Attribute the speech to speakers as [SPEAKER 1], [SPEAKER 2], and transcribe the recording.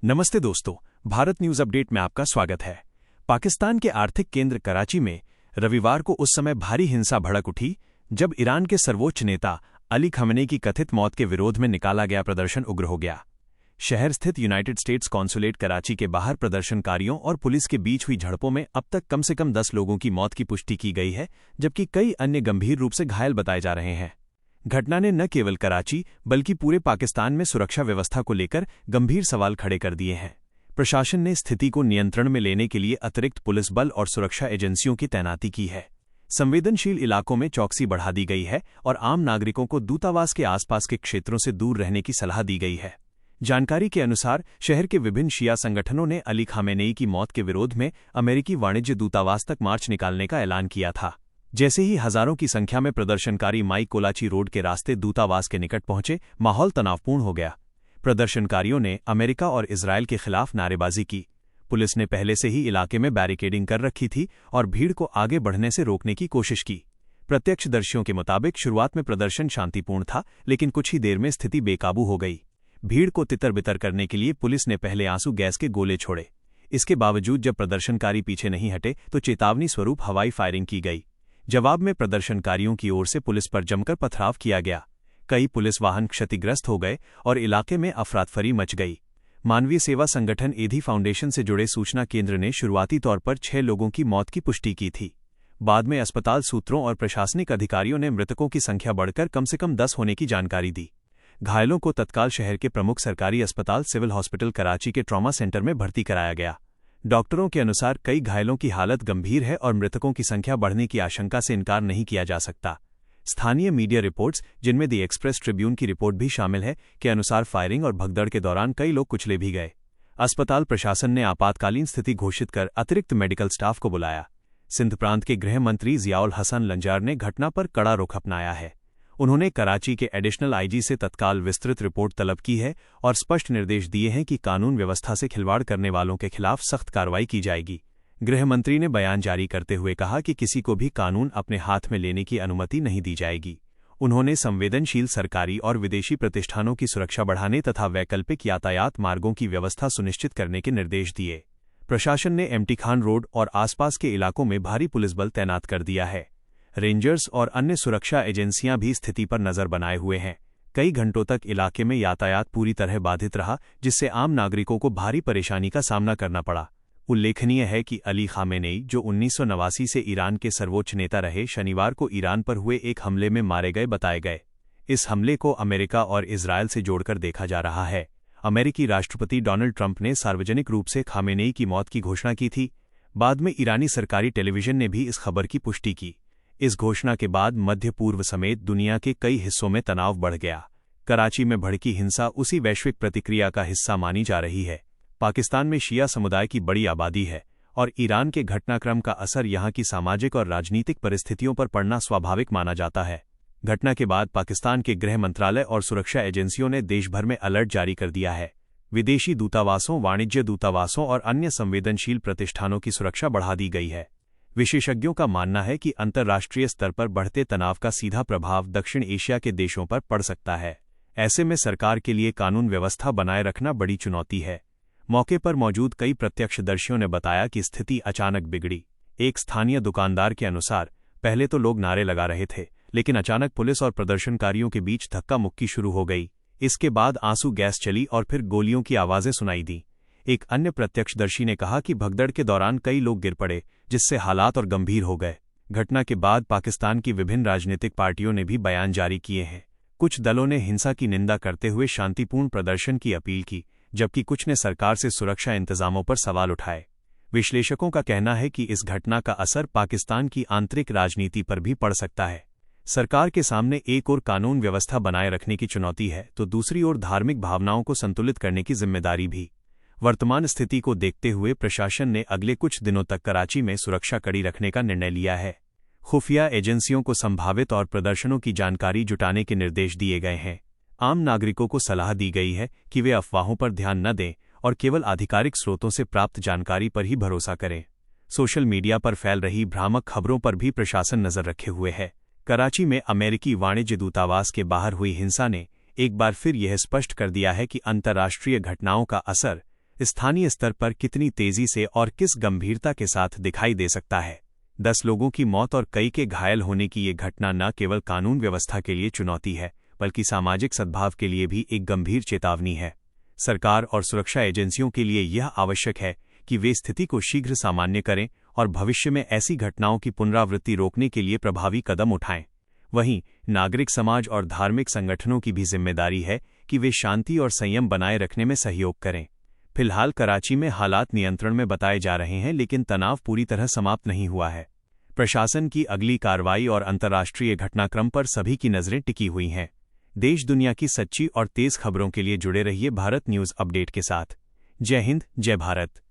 [SPEAKER 1] नमस्ते दोस्तों, Bharat news update में आपका स्वागत है। पाकिस्तान के आर्थिक केंद्र कराची में रविवार को उस समय भारी हिंसा भड़क उठी जब ईरान के सर्वोच्च नेता अली खamenei की कथित मौत के विरोध में निकाला गया प्रदर्शन उग्र हो गया। शहर स्थित यूनाइटेड स्टेट्स कॉन्सुलेट कराची के बाहर प्रदर्शनकारियों और पुलिस के बीच हुई झड़पों में अब तक कम से कम 10 लोगों की मौत की पुष्टि की गई है, जबकि कई अन्य गंभीर रूप से घायल बताए जा रहे हैं। घटना ने न केवल कराची बल्कि पूरे पाकिस्तान में सुरक्षा व्यवस्था को लेकर गंभीर सवाल खड़े कर दिए हैं। प्रशासन ने स्थिति को नियंत्रण में लेने के लिए अतिरिक्त पुलिस बल और सुरक्षा एजेंसियों की तैनाती की है। संवेदनशील इलाकों में चौकसी बढ़ा दी गई है और आम नागरिकों को दूतावास के आसपास के क्षेत्रों से दूर रहने की सलाह दी गई है। जानकारी के अनुसार शहर के विभिन्न शिया संगठनों ने अली खamenei की मौत के विरोध में अमेरिकी वाणिज्य दूतावास तक मार्च निकालने का ऐलान किया था। जैसे ही हजारों की संख्या में प्रदर्शनकारी माई कोलाची रोड के रास्ते दूतावास के निकट पहुंचे, माहौल तनावपूर्ण हो गया। प्रदर्शनकारियों ने अमेरिका और इजरायल के खिलाफ नारेबाजी की। पुलिस ने पहले से ही इलाके में बैरिकेडिंग कर रखी थी और भीड़ को आगे बढ़ने से रोकने की कोशिश की। प्रत्यक्षदर्शियों के मुताबिक शुरुआत में प्रदर्शन शांतिपूर्ण था, लेकिन कुछ ही देर में स्थिति बेकाबू हो गई। भीड़ को तितर-बितर करने के लिए पुलिस ने पहले आंसू गैस के गोले छोड़े। इसके बावजूद जब प्रदर्शनकारी पीछे नहीं हटे तो चेतावनी स्वरूप हवाई फायरिंग की गई। जवाब में प्रदर्शनकारियों की ओर से पुलिस पर जमकर पथराव किया गया। कई पुलिस वाहन क्षतिग्रस्त हो गए और इलाके में अफरातफरी मच गई। मानवीय सेवा संगठन एधी फाउंडेशन से जुड़े सूचना केंद्र ने शुरुआती तौर पर 6 लोगों की मौत की पुष्टि की थी। बाद में अस्पताल सूत्रों और प्रशासनिक अधिकारियों ने मृतकों की संख्या बढ़कर कम से कम 10 होने की जानकारी दी। घायलों को तत्काल शहर के प्रमुख सरकारी अस्पताल सिविल हॉस्पिटल कराची के ट्रॉमा सेंटर में भर्ती कराया गया। डॉक्टरों के अनुसार कई घायलों की हालत गंभीर है और मृतकों की संख्या बढ़ने की आशंका से इनकार नहीं किया जा सकता। स्थानीय मीडिया रिपोर्ट्स, जिनमें द एक्सप्रेस ट्रिब्यून की रिपोर्ट भी शामिल है, के अनुसार फायरिंग और भगदड़ के दौरान कई लोग कुचले भी गए। अस्पताल प्रशासन ने आपातकालीन स्थिति घोषित कर अतिरिक्त मेडिकल स्टाफ को बुलाया। सिंध प्रांत के गृह मंत्री जियाउल हसन लंजार ने घटना पर कड़ा रुख अपनाया है। उन्होंने कराची के एडिशनल आईजी से तत्काल विस्तृत रिपोर्ट तलब की है और स्पष्ट निर्देश दिए हैं कि कानून व्यवस्था से खिलवाड़ करने वालों के खिलाफ सख्त कार्रवाई की जाएगी। गृह मंत्री ने बयान जारी करते हुए कहा कि किसी को भी कानून अपने हाथ में लेने की अनुमति नहीं दी जाएगी। उन्होंने संवेदनशील सरकारी और विदेशी प्रतिष्ठानों की सुरक्षा बढ़ाने तथा वैकल्पिक यातायात मार्गों की व्यवस्था सुनिश्चित करने के निर्देश दिए। प्रशासन ने एमटी खान रोड और आसपास के इलाकों में भारी पुलिस बल तैनात कर दिया है। रेंजर्स और अन्य सुरक्षा एजेंसियां भी स्थिति पर नजर बनाए हुए हैं। कई घंटों तक इलाके में यातायात पूरी तरह बाधित रहा, जिससे आम नागरिकों को भारी परेशानी का सामना करना पड़ा। उल्लेखनीय है कि अली खamenei, जो 1989 से ईरान के सर्वोच्च नेता रहे, शनिवार को ईरान पर हुए एक हमले में मारे गए बताए गए। इस हमले को अमेरिका और इजरायल से जोड़कर देखा जा रहा है। अमेरिकी राष्ट्रपति डोनाल्ड ट्रंप ने सार्वजनिक रूप से खamenei की मौत की घोषणा की थी। बाद में ईरानी सरकारी टेलीविजन ने भी इस खबर की पुष्टि की। इस घोषणा के बाद मध्य पूर्व समेत दुनिया के कई हिस्सों में तनाव बढ़ गया। कराची में भड़की हिंसा उसी वैश्विक प्रतिक्रिया का हिस्सा मानी जा रही है। पाकिस्तान में शिया समुदाय की बड़ी आबादी है और ईरान के घटनाक्रम का असर यहां की सामाजिक और राजनीतिक परिस्थितियों पर पड़ना स्वाभाविक माना जाता है। घटना के बाद पाकिस्तान के गृह मंत्रालय और सुरक्षा एजेंसियों ने देश भर में अलर्ट जारी कर दिया है। विदेशी दूतावासों, वाणिज्य दूतावासों और अन्य संवेदनशील प्रतिष्ठानों की सुरक्षा बढ़ा दी गई है। विशेषज्ञों का मानना है कि अंतर्राष्ट्रीय स्तर पर बढ़ते तनाव का सीधा प्रभाव दक्षिण एशिया के देशों पर पड़ सकता है। ऐसे में सरकार के लिए कानून व्यवस्था बनाए रखना बड़ी चुनौती है। मौके पर मौजूद कई प्रत्यक्षदर्शियों ने बताया कि स्थिति अचानक बिगड़ी। एक स्थानीय दुकानदार के अनुसार पहले तो लोग नारे लगा रहे थे, लेकिन अचानक पुलिस और प्रदर्शनकारियों के बीच धक्का मुक्की शुरू हो गई। इसके बाद आंसू गैस चली और फिर गोलियों की आवाजें सुनाई दी। एक अन्य प्रत्यक्षदर्शी ने कहा कि भगदड़ के दौरान कई लोग गिर पड़े, जिससे हालात और गंभीर हो गए। घटना के बाद पाकिस्तान की विभिन्न राजनीतिक पार्टियों ने भी बयान जारी किए हैं। कुछ दलों ने हिंसा की निंदा करते हुए शांतिपूर्ण प्रदर्शन की अपील की, जबकि कुछ ने सरकार से सुरक्षा इंतजामों पर सवाल उठाए। विश्लेषकों का कहना है कि इस घटना का असर पाकिस्तान की आंतरिक राजनीति पर भी पड़ सकता है। सरकार के सामने एक ओर कानून व्यवस्था बनाए रखने की चुनौती है, तो दूसरी ओर धार्मिक भावनाओं को संतुलित करने की जिम्मेदारी भी। वर्तमान स्थिति को देखते हुए प्रशासन ने अगले कुछ दिनों तक कराची में सुरक्षा कड़ी रखने का निर्णय लिया है। खुफिया एजेंसियों को संभावित और प्रदर्शनों की जानकारी जुटाने के निर्देश दिए गए हैं। आम नागरिकों को सलाह दी गई है कि वे अफवाहों पर ध्यान न दें और केवल आधिकारिक स्रोतों से प्राप्त जानकारी पर ही भरोसा करें। सोशल मीडिया पर फैल रही भ्रामक खबरों पर भी प्रशासन नजर रखे हुए है। कराची में अमेरिकी वाणिज्य दूतावास के बाहर हुई हिंसा ने एक बार फिर यह स्पष्ट कर दिया है कि अंतर्राष्ट्रीय घटनाओं का असर स्थानीय स्तर पर कितनी तेजी से और किस गंभीरता के साथ दिखाई दे सकता है। 10 लोगों की मौत और कई के घायल होने की ये घटना न केवल कानून व्यवस्था के लिए चुनौती है, बल्कि सामाजिक सद्भाव के लिए भी एक गंभीर चेतावनी है। सरकार और सुरक्षा एजेंसियों के लिए यह आवश्यक है कि वे स्थिति को शीघ्र सामान्य करें और भविष्य में ऐसी घटनाओं की पुनरावृत्ति रोकने के लिए प्रभावी कदम उठाएं। वहीं नागरिक समाज और धार्मिक संगठनों की भी जिम्मेदारी है कि वे शांति और संयम बनाए रखने में सहयोग करें। फिलहाल कराची में हालात नियंत्रण में बताए जा रहे हैं, लेकिन तनाव पूरी तरह समाप्त नहीं हुआ है। प्रशासन की अगली कार्रवाई और अंतर्राष्ट्रीय घटनाक्रम पर सभी की नजरें टिकी हुई हैं। देश दुनिया की सच्ची और तेज खबरों के लिए जुड़े रहिए भारत न्यूज अपडेट के साथ। जय हिंद, जय भारत।